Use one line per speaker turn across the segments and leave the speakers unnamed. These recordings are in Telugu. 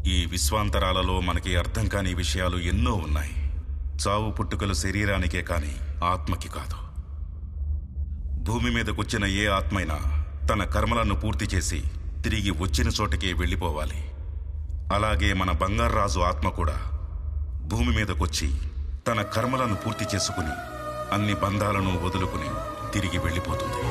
ఈ విశ్వాంతరాలలో మనకి అర్థం కాని విషయాలు ఎన్నో ఉన్నాయి. చావు పుట్టుకలు శరీరానికే కాని ఆత్మకి కాదు. భూమి మీదకొచ్చిన ఏ ఆత్మైనా తన కర్మలను పూర్తి చేసి తిరిగి వచ్చిన చోటకే వెళ్ళిపోవాలి. అలాగే మన బంగారాజు ఆత్మ కూడా భూమి మీదకొచ్చి తన కర్మలను పూర్తి చేసుకుని అన్ని బంధాలను వదులుకుని తిరిగి వెళ్ళిపోతుంది.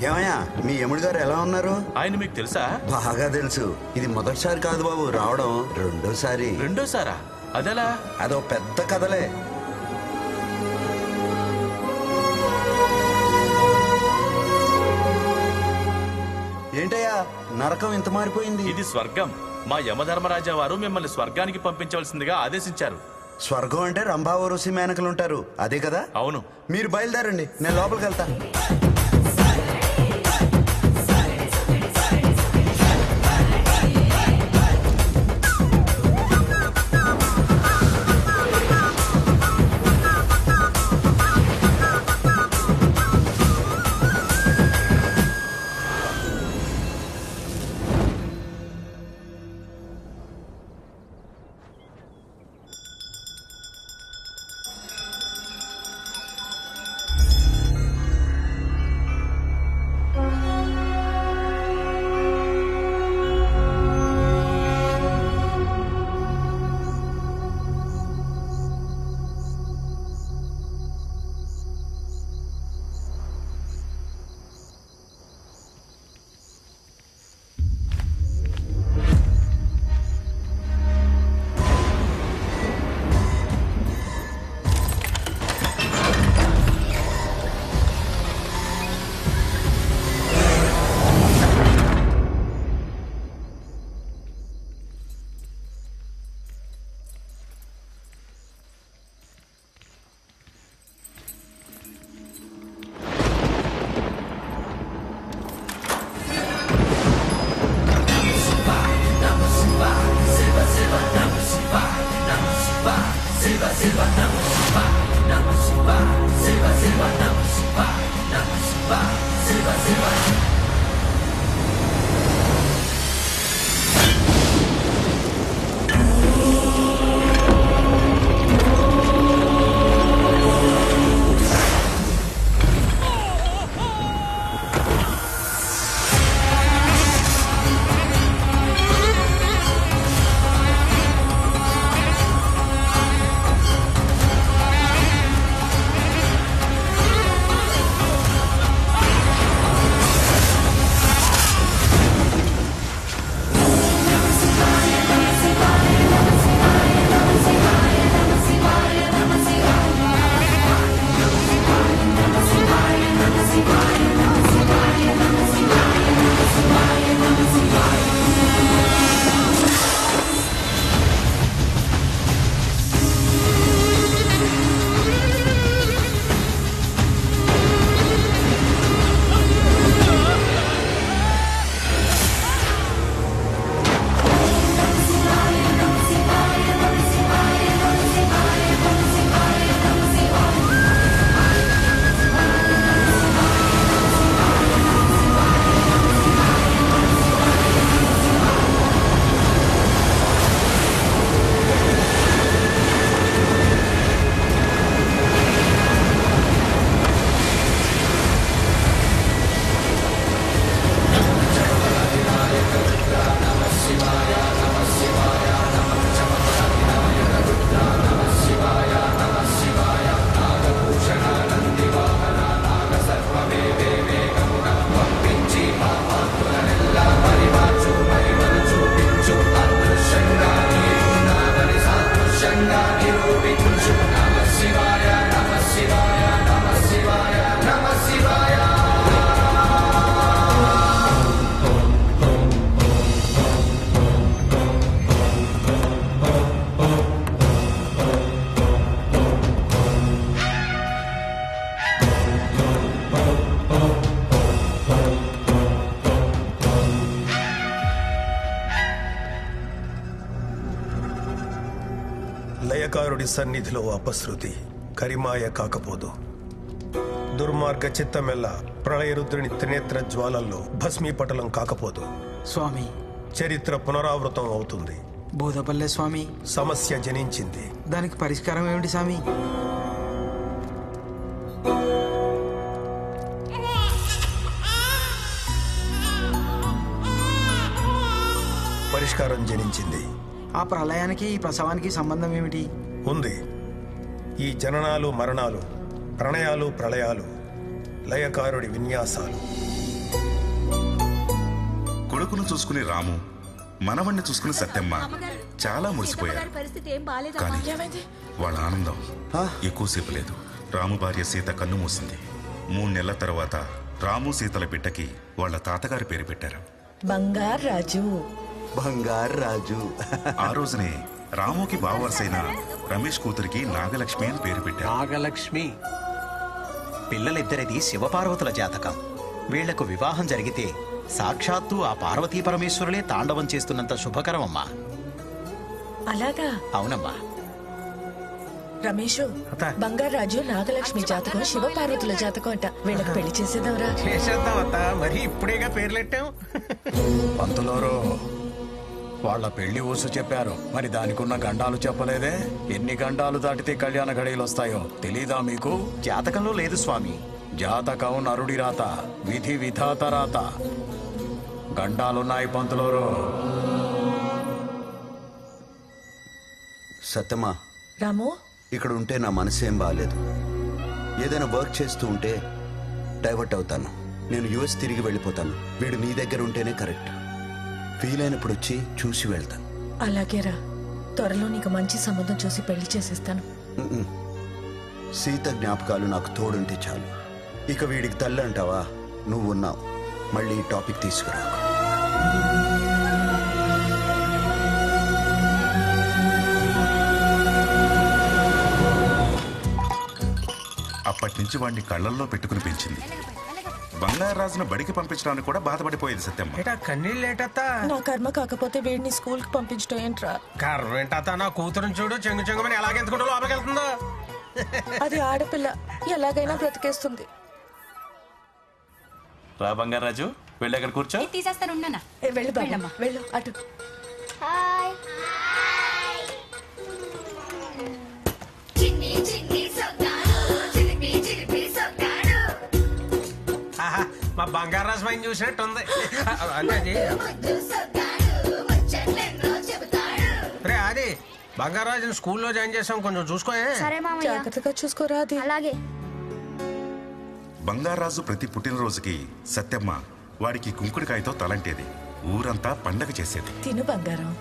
ఏమయ్యా, మీ యముడి గారు ఎలా ఉన్నారు?
ఆయన మీకు తెలుసా?
బాగా తెలుసు. ఇది మొదటిసారి కాదు బాబు రావడం, రెండోసారి.
రెండోసారా? అదెలా?
అదో పెద్ద కథలే. ఏంటయ్యా నరకం ఇంత మారిపోయింది?
ఇది స్వర్గం. మా యమధర్మరాజా వారు మిమ్మల్ని స్వర్గానికి పంపించవలసిందిగా ఆదేశించారు.
స్వర్గం అంటే రంభావరుసి మేనకలుంటారు, అదే కదా?
అవును.
మీరు బయలుదేరండి, నేను లోపలికి వెళ్తా.
లయకారుడి సన్నిధిలో అపశృతి కరిమాయ కాకపోదు. దుర్మార్గ చిత్తమెల్ల ప్రళయరుద్రుని త్రినేత్ర జ్వాలల్లో భస్మీపటలం కాకపోదు.
స్వామి,
చరిత్ర పునరావృతం అవుతుంది.
బోధపల్లె స్వామి,
సమస్య జనించింది.
దానికి పరిష్కారం ఏమిటి స్వామి?
పరిష్కారం జనించింది.
ఆ ప్రళయానికి ఈ ప్రసవానికి సంబంధం ఏమిటి?
ఉంది. ఈ జననాలు మరణాలు, ప్రణయాలు ప్రళయాలు లయకారుడి విన్యాసాలు.
కొడుకును చూసుకుని రాము, మనవణ్ణి చూసుకుని సత్యమ్మ చాలా మురిసిపోయారు. కానీ వాళ్ళ ఆనందం ఎక్కువసేపు లేదు. రాము భార్య సీత కన్ను మూసింది. 3 నెలల తర్వాత రాము సీతల బిడ్డకి వాళ్ళ తాతగారి పేరు పెట్టారు,
బంగారు రాజు.
బంగారు రాజు.
ఆ రోజునే రాముకి బావవరసైన రమేష్ కూతురికి నాగలక్ష్మి అని పేరు పెట్టారు.
నాగలక్ష్మి పిల్లలిద్దరిది శివపార్వతుల జాతకం. వీళ్లకు వివాహం జరిగితే సాక్షాత్తు ఆ పార్వతీ పరమేశ్వరులే తాండవం చేస్తున్నంత శుభకరమమ్మా.
అలాగా?
అవునమ్మా.
రమేషు, బంగారు రాజు నాగలక్ష్మి జాతకం శివపార్వతుల జాతకం అంట. వీళ్ళకి పెళ్లి చేసేద్దాంరా.
చేసేద్దామత్తా, మరి ఇప్పుడేగా పేర్లెట్టాం.
పంతులోరు వాళ్ళ పెళ్లి ఊసు చెప్పారు, మరి దానికున్న గండాలు చెప్పలేదే? ఎన్ని గండాలు దాటితే కళ్యాణ ఘడియలు వస్తాయో తెలీదా మీకు?
జాతకంలో లేదు స్వామి.
జాతకం నరుడి రాత, విధి విధాత రాత. గండాలున్నాయి పంతులోరు.
సత్యమా,
రాము,
ఇక్కడ ఉంటే నా మనసేం బాగాలేదు. ఏదైనా వర్క్ చేస్తూ ఉంటే డైవర్ట్ అవుతాను. నేను యుఎస్ తిరిగి వెళ్ళిపోతాను. వీడు నీ దగ్గర ఉంటేనే కరెక్ట్. వీలైనప్పుడు వచ్చి చూసి వెళ్తాను.
అలాగేరా. త్వరలో నీకు మంచి సంబంధం చూసి పెళ్లి చేసేస్తాను.
సీత జ్ఞాపకాలు నాకు తోడుంటే చాలు. ఇక వీడికి తల్లి అంటావా? నువ్వు ఉన్నావు. మళ్ళీ ఈ టాపిక్ తీసుకురా.
అప్పటి నుంచి వాడిని కళ్ళల్లో పెట్టుకుని పెంచింది. బంగారాజును బడికి పంపించడానికి కూడా బాధపడిపోయేది సత్యమ్మ.
కన్నీళ్ళేటత్తా.
నా కర్మ కాకపోతే వీడిని స్కూల్ కి పంపించడం ఏంట్రా?
కర్మ ఏంటత్తా, నా కూతురుని చూడు, చెంగు చెంగుమని ఎలాగెందుకుంటూ లోపలికి వెళ్తుందో.
అది ఆడపిల్ల, ఎలాగైనా బ్రతికేస్తుంది.
రా బంగారాజు, వెళ్ళి అక్కడ కూర్చో.
తీసేస్తాను.
వెళ్ళు బాబు, వెళ్ళు అటు.
మా బంగారాజు పైన చూసినట్టు ఉంది. అంటే రే, అది బంగారాజుని స్కూల్లో జాయిన్ చేసాం, కొంచెం చూసుకోయే.
జాగ్రత్తగా చూసుకోరా. అది
అలాగే.
బంగారాజు ప్రతి పుట్టినరోజుకి సత్యమ్మ వాడికి కుంకుడికాయతో తలంటేది. ఊరంతా పండగ చేసేది.
తిను బంగారం.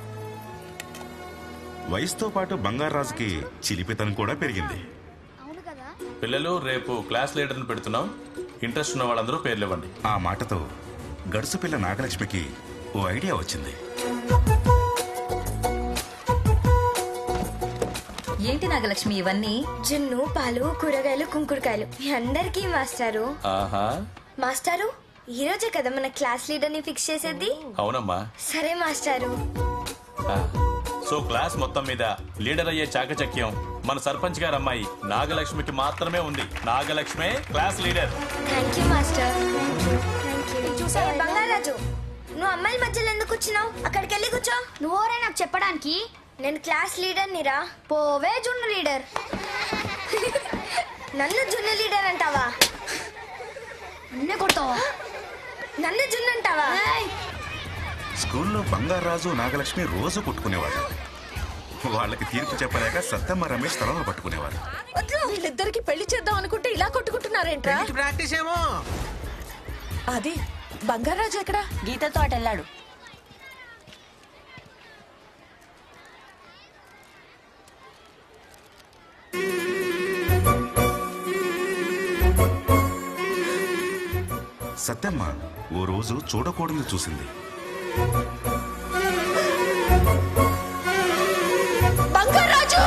వయసుతో పాటు బంగారాజుకి చిలిపితనం కూడా పెరిగింది.
పిల్లలు, రేపు క్లాస్ లీడర్ని పెడుతున్నాం. ఇంట్రెస్ట్ ఉన్న వాళ్ళందరూ పేర్లు ఇవ్వండి.
ఆ మాటతో గడుసు పిల్ల నాగలక్ష్మికి ఓ ఐడియా వచ్చింది.
ఏంటి నాగలక్ష్మి ఇవన్నీ?
జున్ను, పాలు, కూరగాయలు, కుంకుడుకాయలు. మీ అందరికీ మాస్టారు.
ఆహా,
మాస్టారు, ఈ రోజే కదా మన క్లాస్ లీడర్ ని ఫిక్స్ చేసేది.
అవునమ్మా.
సరే మాస్టారు.
సో క్లాస్ మొత్తం మీద లీడర్ అయ్యే చాకచక్యం మన సర్పంచ్ గారు అమ్మాయి నాగలక్ష్మికి మాత్రమే ఉంది. Nagalakshmi class leader.
Thank you master. Bangaraju, నువ్వు అమ్మాయిల మధ్యలో ఎందుకు కూర్చున్నావు? అక్కడికి వెళ్ళి కూర్చో.
నువ్వోరే నాకు చెప్పడానికి?
నేను క్లాస్ లీడర్ నిరా.
పోవే జున్ను లీడర్.
నన్ను జున్ను లీడర్ అంటావా?
అన్నే కొడతావా?
నన్ను జున్ను అంటావా?
స్కూల్లో బంగారాజు నాగలక్ష్మి రోజు కొట్టుకునేవాడు. వాళ్ళకి తీర్పు చెప్పలేక సత్యమ్మ రమేష్ తలలో పట్టుకునేవారు.
వీళ్ళిద్దరికి పెళ్లి చేద్దాం అనుకుంటే ఇలా కొట్టుకుంటున్నారేంట్రా?
ప్రాక్టీస్ ఏమో.
అది బంగారాజు ఎక్కడా?
గీతతో అటు వెళ్ళాడు.
సత్యమ్మ ఓ రోజు చూడకూడదు చూసింది.
బంగారాజు!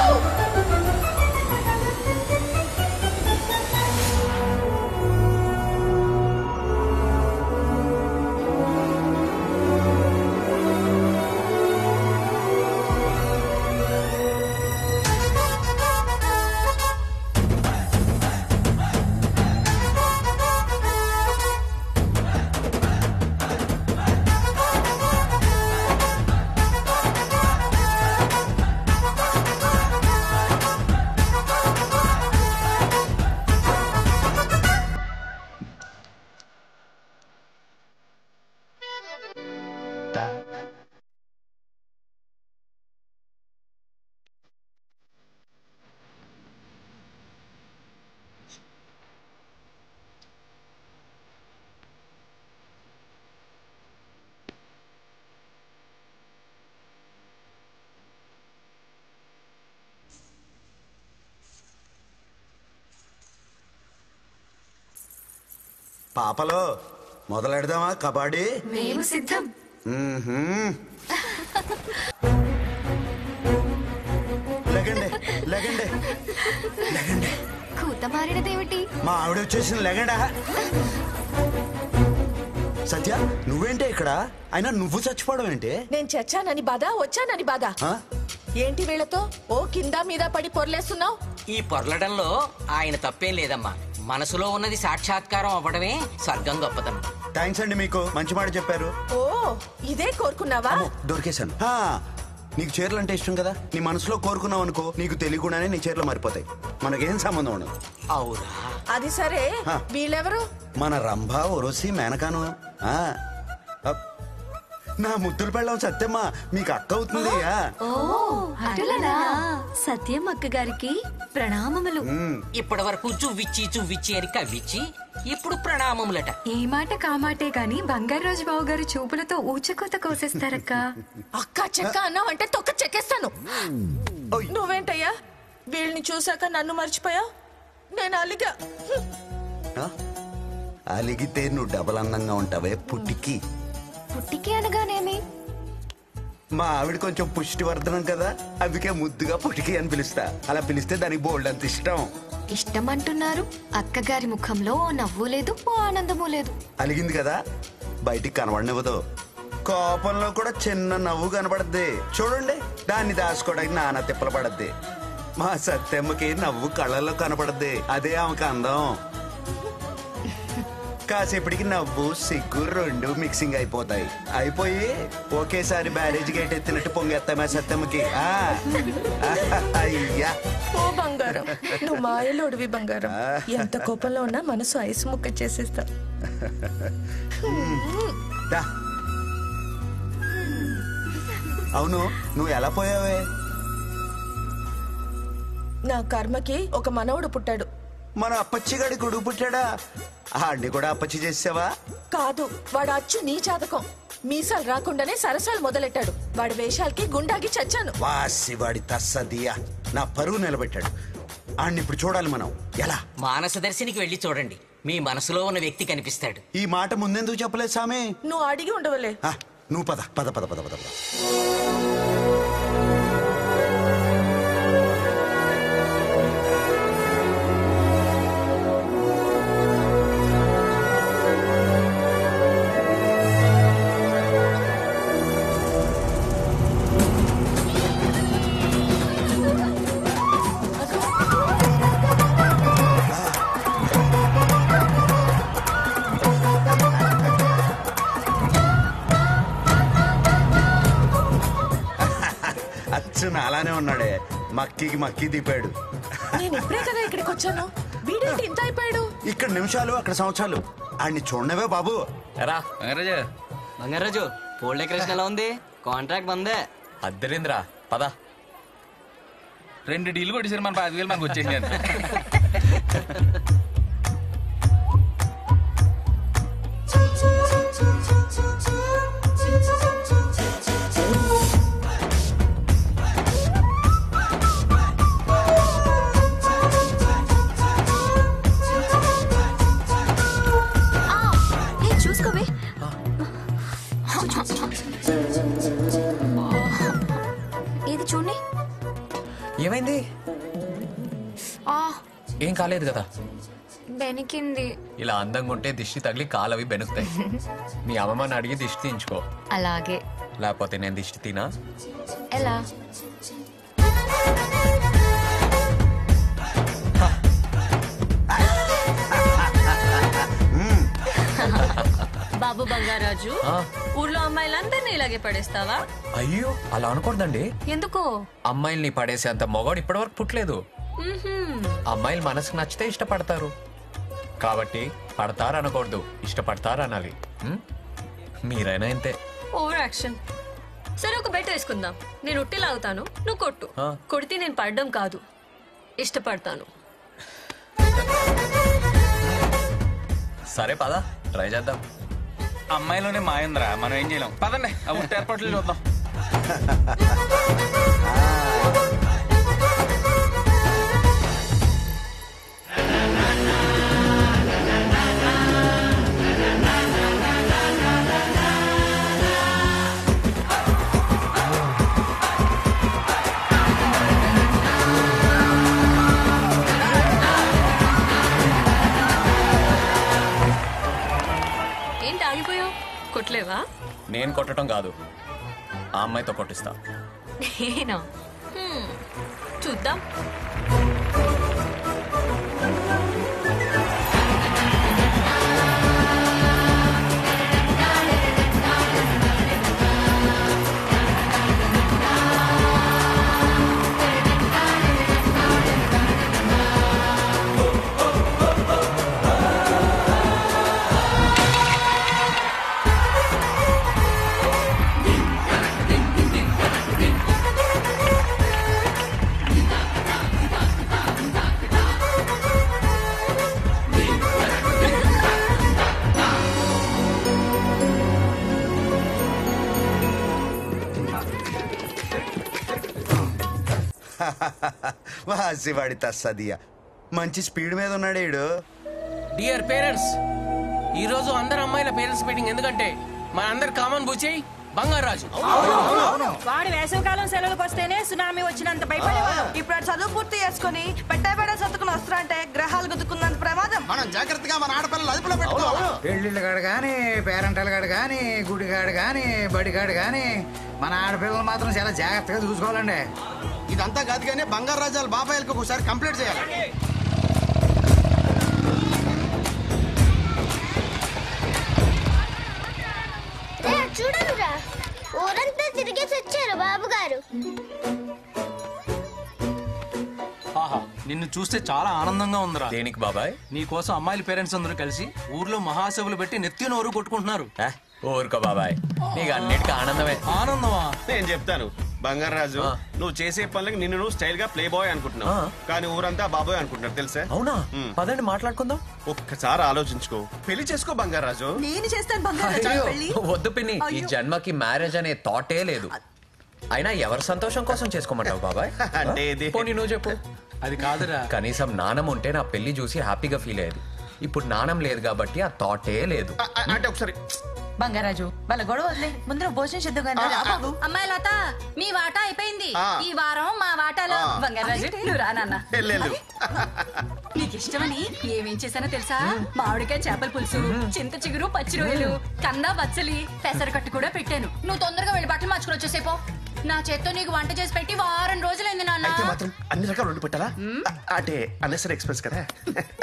పాపలో మొదలెడదామా కబడ్డీ?
మేము సిద్ధం.
లెగండి లెగండి లెగండి.
కూత మారినదేమిటి?
మా ఆవిడ వచ్చేసింది, లెగండా. సత్య నువ్వేంటే ఇక్కడ? అయినా నువ్వు చచ్చిపోవడం ఏంటి?
నేను చచ్చానని బాధ, వచ్చానని బాధ. ఏంటి వీళ్ళతో ఓ కింద మీద పడి పొరలేస్తున్నావు?
ఈ పొరలడంలో ఆయన తప్పేం లేదమ్మా. మనసులో ఉన్నది సాక్షాత్కారం అవ్వడమే స్వర్గం గొప్పతనం.
థ్యాంక్స్ అండి, మీకు మంచి మాట చెప్పారు.
ఓ ఇదే కోరుకున్నావా?
దొరికేశాను. నీకు చీరలు అంటే ఇష్టం కదా, నీ మనసులో కోరుకున్నావు అనుకో, నీకు తెలియకుండానే నీ చీరలు మారిపోతాయి. మనకేం సంబంధం ఉండదు.
అవునా?
అది సరే, వీళ్ళెవరు?
మన రంభ ఒరోసి మేనకాను. నా ముద్దులు పెళ్ళం సత్యమ్మ, మీకు అక్క అవుతుంది.
అటులనా? సత్యం అక్క గారికి ప్రణామములు.
ఇప్పటి వరకు చువ్విచ్చి అని కవ్విచ్చి, ఇప్పుడు ప్రణామములట.
ఏ మాట కామాటే గాని బంగారాజు బావు గారు చూపులతో ఊచకోత కోసేస్తారక్క.
అక్క చెక్క అన్నావు అంటే తొక్క చెక్కేస్తాను. నువ్వేంటయ్యా వీళ్ళని చూసాక నన్ను మర్చిపోయావు? నేను అలిగా.
అలిగితే నువ్వు డబల్ అందంగా ఉంటావే పుట్టికి.
పుట్టికి అనగానేమి?
మా ఆవిడ కొంచెం పుష్టివర్ధనం కదా, అందుకే ముద్దుగా పుట్టికి అని పిలుస్తా. అలా పిలిస్తే దానికి బోల్డ్ అంత ఇష్టం.
ఇష్టం అంటున్నారు, అక్కగారి ముఖంలో ఓ నవ్వు లేదు, ఓ ఆనందము లేదు.
అలిగింది కదా, బయటికి కనబడనివ్వదు. కోపంలో కూడా చిన్న నవ్వు కనబడద్ది చూడండి, దాన్ని దాచుకోవడానికి నానా తిప్పలు పడద్ది. మా సత్యమ్మకి నవ్వు కళ్ళల్లో కనబడద్ది, అదే ఆమెకు అందం. కాసేపటికి నవ్వు సిగ్గు రెండు మిక్సింగ్ అయిపోతాయి. అయిపోయి ఒకేసారి బ్యారేజ్ గేట్ ఎత్తినట్టు పొంగెత్తామే సత్యమ్మకి. అయ్యా
ఓ బంగారం, నువ్వు మాయలోడివి బంగారం. ఎంత కోపంలో ఉన్నా మనసు ఐసు ముక్క చేసేస్తా.
అవును, నువ్వు ఎలా పోయావే?
నా కర్మకి ఒక మనవడు పుట్టాడు.
మన అప్పచ్చిగాడి కొడుకు పుట్టాడా? ఆడిని కూడా అప్పచ్చి చేసావా?
కాదు, వాడు అచ్చు నీ జాతకం. మీసాలు రాకుండానే సరసాలు మొదలెట్టాడు. వాడి వేషాలకి గుండాకి చచ్చాను.
వాసి వాడి తస్సదియా నా పరువు నిలబెట్టాడు. ఆడిని ఇప్పుడు చూడాలి మనం. ఎలా?
మానసదర్శినికి వెళ్ళి చూడండి, మీ మనసులో ఉన్న వ్యక్తి కనిపిస్తాడు.
ఈ మాట ముందెందుకు చెప్పలేదు సామి?
నువ్వు అడిగి ఉండవలే.
నువ్వు పద పద పద పద పద. అలానే ఉన్నాడే, మక్కికి మక్కి దిపాడు.
నేను ఇప్పుడే కదా ఇక్కడికి వచ్చాను, వీడేంటి ఇంత అయిపోయాడు?
ఇక్కడ నిమిషాలు అక్కడ సంవత్సరాలు. ఆడిని చూడనవే బాబు.
బంగారాజు పోల్ డెకరేషన్ ఎలా ఉంది? కాంట్రాక్ట్ బందే.
అద్దరింద్రా పద.
2 డీలు కొట్టేసారు, మన 5,000 మనకు వచ్చేసారు.
చూసుకోవే. ఇది చూడండి.
ఏమైంది? ఏం కాలేదు కదా?
బెనికింది.
ఇలా అందంగా ఉంటే దిష్టి తగిలి కాలవి బెనుకుతాయి. మీ అమ్మమ్మని అడిగి దిష్టి తీయించుకో.
అలాగే.
లేకపోతే నేను దిష్టి తినా?
ఎలా?
బాబు బంగారాజు, ఊర్లో అమ్మాయిలందరినీ ఇలాగే పడేస్తావా?
అయ్యో అలా అనకూడదండి.
ఎందుకో?
అమ్మాయిల్ని పడేసే అంత మొగాడు ఇప్పటివరకు పుట్టలేదు. అమ్మాయిలు మనసుకు నచ్చితే ఇష్టపడతారు, కాబట్టి పడతారు అనకూడదు, ఇష్టపడతారు అనాలి. మీరైనా ఇంతే.
Over action. సరే ఒక బెట్ వేసుకుందాం. నేను ఉట్టి లాగుతాను, నువ్వు కొట్టు. కొడితే నేను పడ్డం కాదు, ఇష్టపడతాను.
సరే పద ట్రై చేద్దాం. అమ్మాయిలోనే మాయంద్రా, మనం ఏం చేయలేం. పదండి ఆ ఉట్టి ఏర్పాట్లు చూద్దాం.
ఏంటి ఆగిపోయావు? కొట్టలేవా?
నేను కొట్టడం కాదు, ఆ అమ్మాయితో కొట్టిస్తా.
నేనా? చూద్దాం.
వాసివాడి తస్సదియా మంచి స్పీడ్ మీద ఉన్నాడు ఈడు.
డియర్ పేరెంట్స్, ఈ రోజు అందరు అమ్మాయిల పేరెంట్స్ మీటింగ్. ఎందుకంటే మన అందరు కామన్ బుచ్చి బంగారాజు.
వాడు వేసవికాలం సెలవులకు వస్తేనే సునామీ వచ్చినంత భయపడేవాడు. ఇప్పుడు చదువు పూర్తి చేసుకుని పెట్టబెడ సర్దుకుని వస్తారంటే గ్రహాలు గుద్దుకున్నంత ప్రమాదం.
మనం జాగ్రత్తగా మన ఆడపిల్లలు అదుపులో పెట్టుకోవాలి.
పెళ్లిళ్ళ కాడు కానీ, పేరెంటల కాడు కానీ, గుడి కాడు కానీ, బడి కాడు కానీ మన ఆడపిల్లలు మాత్రం చాలా జాగ్రత్తగా చూసుకోవాలండి.
ఇదంతా కాదు కానీ బంగారాజాల బాబాయిలకు ఒకసారి కంప్లీట్ చేయాలి.
చూడనురా, ఊరంతా తిరిగేసి వచ్చారు బాబు గారు.
ఆహా, నిన్ను చూస్తే చాలా ఆనందంగా ఉందిరా.
దేనికి బాబాయ్?
నీ కోసం అమ్మాయిల పేరెంట్స్ అందరూ కలిసి ఊర్లో మహాసభలు పెట్టి నెత్తి నోరు కొట్టుకుంటున్నారు.
ఊరుకో బాబాయ్, నీకు అన్నిటికీ ఆనందమే.
ఆనందమా?
నేను చెప్తాను బంగారాజు, నువ్వు చేసే పనులకి నిన్ను నువ్వు స్టైల్ గా ప్లే బాయ్ అనుకుంటున్నావు, కానీ ఊరంతా బాబాయ్ అనుకుంటున్నారు తెలుసా?
అవునా? పదండి మాట్లాడుకుందాం.
ఒక్కసారి ఆలోచించుకో, పెళ్లి చేసుకో బంగారాజు.
నేను చేస్తాను బంగారాజు పెళ్లి.
వద్దు పిన్ని, ఈ జన్మకి మ్యారేజ్ అనే థాటే లేదు. అయినా ఎవరి సంతోషం కోసం చేసుకోమంటావు బాబాయ్?
అంటే
పోనీ నువ్వు చెప్పు.
అది కాదురా,
కనీసం నాణం ఉంటే నా పెళ్లి చూసి హ్యాపీగా ఫీల్ అయ్యేది. ఇప్పుడు నాణం లేదు కాబట్టి ఆ థాటే లేదు.
అంటే ఒకసారి
బంగారాజు వాళ్ళ గొడవ వదిలే, ముందు భోజనం చేద్దాం కానీ.
అమ్మాయి లత, మీ వాటా అయిపోయింది. ఈ వారం మా వాటాలో. బంగారాజు నువ్వు రా నాన్న. నీకు ఇష్టమని ఏమేం చేశానో తెలుసా? మామిడికాయ చేపల పులుసు, చింత చిగురు, పచ్చి రొయ్యలు, కంద బచ్చలి, పెసరకట్టు కూడా పెట్టాను. నువ్వు తొందరగా వెళ్ళి బట్టలు మార్చుకుని వచ్చేసేపో. నా చేత్తో నీకు వంట చేసి పెట్టి వారం రోజులైంది నాన్న.
అయితే మాత్రం అన్ని రకాలు వండి పెట్టాలా? అంటే అన్నెసరీ ఎక్స్ప్రెస్ కదా.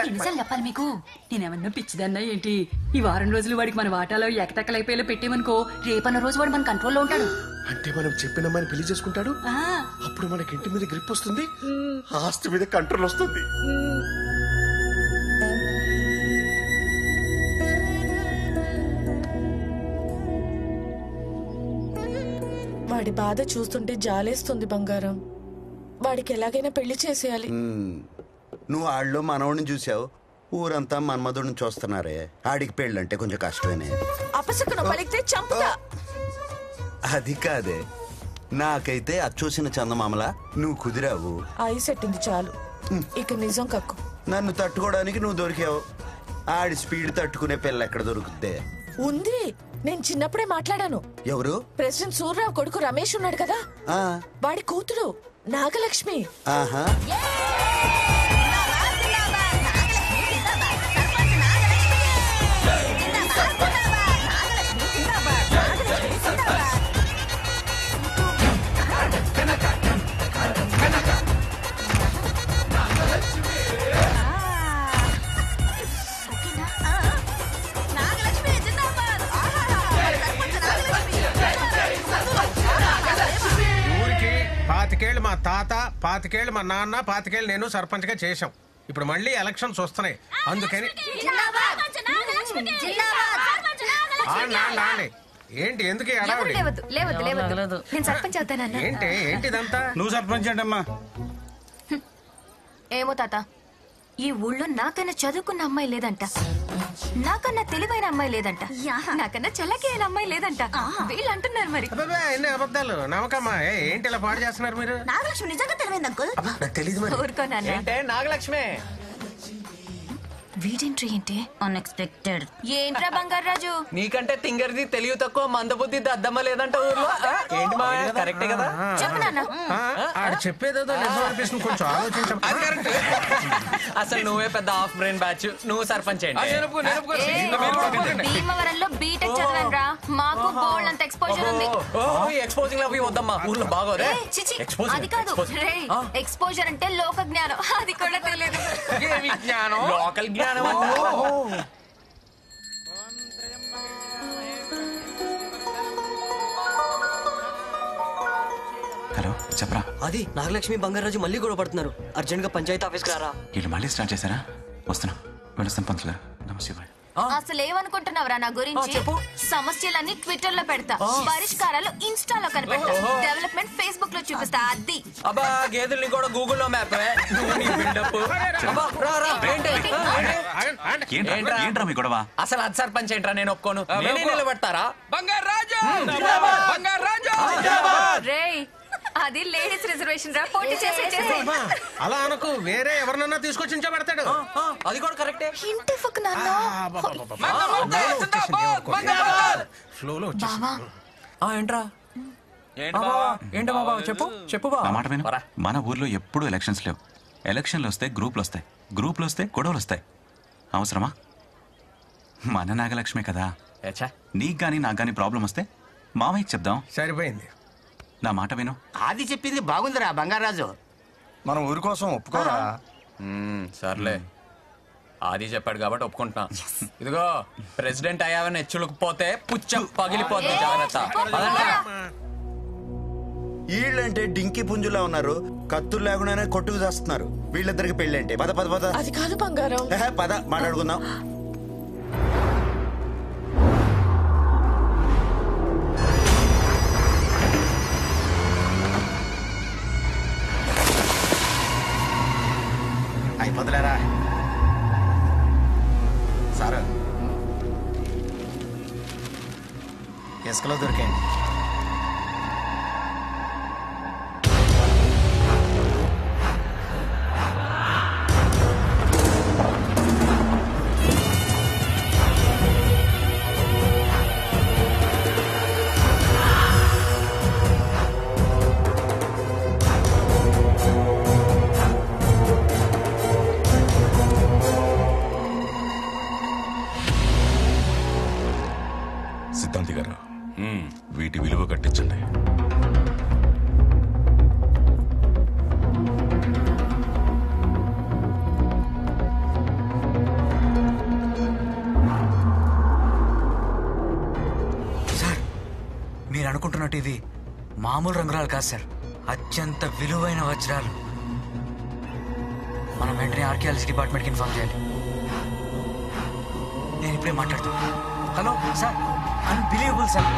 ఎన్నిసార్లు చెప్పాలి మీకు? నేనేమన్నా పిచ్చిదన్నా ఏంటి? ఈ వారం రోజులు వాడికి మన వాటాలో ఎకటెక్కలైపోయేలా పెట్టేమనుకో, రేపన్న రోజు వాడు మన కంట్రోల్లో ఉంటాడు.
అంటే మనం చెప్పిన అమ్మాయిని పెళ్లి చేసుకుంటాడు, అప్పుడు మనకి ఇంటి మీద గ్రిప్ వస్తుంది, ఆస్తి మీద కంట్రోల్ వస్తుంది.
వాడి బాధ చూస్తుంటే జాలేస్తుంది బంగారం. వాడికి ఎలాగైనా పెళ్లి చేసేయాలి.
నువ్వు ఆళ్ళలో మనవడిని చూసావు, ఊరంతా మన్మధుడిని చూస్తున్నారే. ఆడికి పెళ్ళంటే కొంచెం కష్టమేనే.
అపశకునం పలికితే చంపుతా.
అది కాదే, నాకైతే అది చూసిన చందమామలా నువ్వు కుదిరావు.
ఐస్ ఎట్టింది చాలు, ఇక నిజం కక్కు.
నన్ను తట్టుకోవడానికి నువ్వు దొరికావు. ఆడి స్పీడ్ తట్టుకునే పిల్ల ఎక్కడ దొరుకుద్దే?
ఉంది, నేను చిన్నప్పుడే మాట్లాడాను.
ఎవరు?
ప్రెసిడెంట్ సూర్యరావు కొడుకు రమేష్ ఉన్నాడు కదా, వాడి కూతురు నాగలక్ష్మి.
ఆహా,
ఊరికి 25 మా తాత, 25 మా నాన్న, 25 నేను సర్పంచ్ గా చేశాం. ఇప్పుడు మళ్ళీ ఎలక్షన్స్ వస్తున్నాయి, అందుకని ఏంటి ఎందుకు
ఎవరు లేవద్దు లేవద్దు లేవద్దు నేను సర్పంచ్ అవుతానన్నా.
ఏంటిదంతా?
నువ్వు సర్పంచ్ ఏంటమ్మా?
ఏమో తాత, ఈ ఊళ్ళో నాకన్నా చదువుకున్న అమ్మాయి లేదంట, నాకన్నా తెలివైన అమ్మాయి లేదంట, నాకన్నా చల్లకి అయిన అమ్మాయి లేదంట. వీళ్ళు అంటున్నారు మరి.
ఎన్ని అబద్ధాలు నమ్మకమ్మా. ఏంటి ఇలా పాడు చేస్తున్నారు మీరు?
నాగలక్ష్మి నిజంగా తెలివైంది అంకుల్.
తెలీదు మరి.
ఊరుకోనా
ఏంటే నాగలక్ష్మి?
వీడెంట్రీ ఏంటి?
అన్ఎక్స్పెక్టెడ్.
ఏంట్రా బంగారాజు?
నీకంటే తింగర్ది తెలివి తక్కువ మందబుద్ధి దద్దమ్మ లేదంట ఊర్లో. ఏంటి మా కరెక్టే కదా?
చెప్పు నాన్న.
ఆడు చెప్పేదేదో నిజం అనిపిస్తుంది, కొంచెం ఆలోచించం.
అసలు నువ్వే పెద్ద హాఫ్ బ్రెయిన్ బ్యాచ్. నువ్వు సర్పంచ్ ఏంటి?
భీమవరంలో బీటెక్ చదివాను రా, మాకు బోల్డ్ అంత ఎక్స్పోజర్ ఉంది.
ఎక్స్పోజింగ్ అవి వద్దమ్మా, ఊర్లో బాగోరే.
అది కాదు రే, ఎక్స్పోజర్ అంటే లోక జ్ఞానం, అది కూడా తెలియదు.
లోకల్ జ్ఞానం.
హలో చెప్పరా.
అది నాగలక్ష్మి బంగారాజు మళ్ళీ గొడవ పడుతున్నారు. అర్జెంట్ గా పంచాయతీ ఆఫీస్కి రారా.
వీళ్ళు మళ్ళీ స్టార్ట్ చేశారా? వస్తున్నా, వెళ్ళొస్తాం పంతులు గారు. నమస్తే.
అసలు ఏమనుకుంటున్నావురా నా గురించి? సమస్యలన్నీ ట్విట్టర్ లో పెడతా, పరిష్కారాలు ఇన్స్టాలో కనిపెడతా, డెవలప్మెంట్ ఫేస్బుక్ లో చూపిస్తా. అది
అబ్బా గేదెల్ని కూడా గూగుల్లో మ్యాప్.
ఏంట్రా మీ గొడవ?
అసలు అది సర్పంచ్ ఏంట్రా? నేను ఒప్పుకోను. నేనే నిలబెడతారా?
రేయ్, అది లేడీస్ రిజర్వేషన్ రా, పోటీ చేసే.
అలా అనుకు, వేరే ఎవరినన్నా తీసుకొచ్చి ఉంచబెడతాడు.
అది కూడా కరెక్టే.
ఇంటి ఫక్ నాన్న.
ఏంట్రా ఏంటి బాబా? చెప్పు చెప్పు బా.
నా మాట విను. మన ఊర్లో ఎప్పుడూ ఎలక్షన్స్ లేవు. ఎలక్షన్లు వస్తే గ్రూపులు వస్తాయి, గ్రూపులు వస్తే గొడవలు వస్తాయి. అవసరమా? మన నాగలక్ష్మి కదా. నీకు గానీ నాకు గానీ ప్రాబ్లం వస్తే మామయ్యకి చెప్దాం.
సరిపోయింది.
నా మాట విను.
అది చెప్పింది బాగుందిరా బంగారాజు.
మన ఊరి కోసం ఒప్పుకోరా?
సర్లే, ఆది చెప్పాడు కాబట్టి ఒప్పుకుంటున్నా. ఇదిగో ప్రెసిడెంట్ అయ్యావని హెచ్చులకు పోతే పుచ్చం పగిలిపోతుంది, జాగ్రత్త.
వీళ్ళంటే డింకి పుంజులా ఉన్నారు, కత్తులు లేకుండానే కొట్టుకు చేస్తున్నారు. వీళ్ళిద్దరికి పెళ్ళంటే పద పద పద.
అది కాదు బంగారం.
పద మాట్లాడుకుందాం.
అయిపోతులేరా సార్? ఇసుకలో దొరికాయండి.
సిద్ధాంతి గారు, వీటి విలువ కట్టించండి.
సార్, మీరు అనుకుంటున్నట్టు ఇది మామూలు రంగురాలు కాదు సార్, అత్యంత విలువైన వజ్రాలు. మనం వెంటనే ఆర్కియాలజీ డిపార్ట్మెంట్కి ఇన్ఫార్మ్ చేయాలి. నేను ఇప్పుడే మాట్లాడతాను. Hello sir, unbelievable sir,